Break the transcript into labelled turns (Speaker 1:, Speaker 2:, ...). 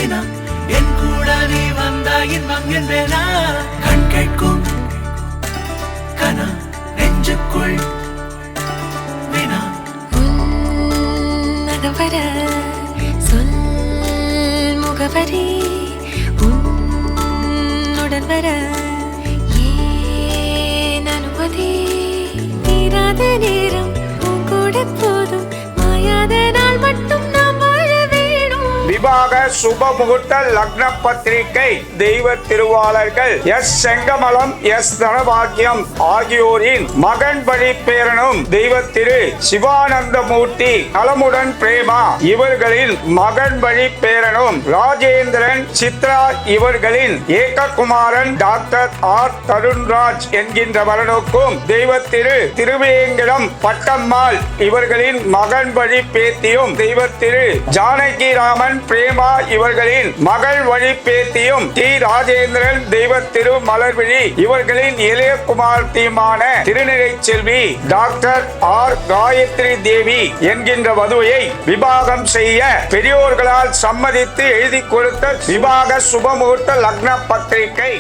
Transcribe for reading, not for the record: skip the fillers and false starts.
Speaker 1: வினா என் கூட நீ வந்தா இன்பம் என்பேனா கண் கேட்கும் கனா நெஞ்சுக்குள் வினா
Speaker 2: உன்னகவர சொல் முகவரி உன்னுடன் வர ஏன் அனுமதி தீராத நேரம் உன் கூட போதும் மாயாத நாள் மட்டும் நாம் வாழ வேணும்.
Speaker 3: விவாக சுப முகூர்த்த லக்ன பத்திரிகை தெய்வ திருவாளர்கள் எஸ் செங்கமலம் எஸ் தனபாக்கியம் ஆகியோரின் மகன் வழி பேரனும் தெய்வ திரு சிவானந்தமூர்த்தி நலமுடன் பிரேமா இவர்களின் மகன் வழி பேரனும் ராஜேந்திரன் சித்ரா இவர்களின் ஏககுமாரன் டாக்டர் ஆர் தருண்ராஜ் என்கின்றவரனுக்கும் தெய்வ திரு திருவேங்கடம் பட்டம்மாள் இவர்களின் மகன் வழி பேத்தியும் தெய்வ திரு ஜானகிராமன் பிரேமா இவர்களின் மகள் வழி பேத்தியும் டி ராஜேந்திரன் தெய்வ திரு மலர்விழி இவர்களின் இளைய குமார்த்தியுமான திருநிலை செல்வி டாக்டர் ஆர் காயத்ரி தேவி என்கின்ற வதுவையை விவாகம் செய்ய பெரியோர்களால் சம்மதித்து எழுதி கொடுத்த விவாக சுபமுகூர்த்த லக்ன பத்திரிகை.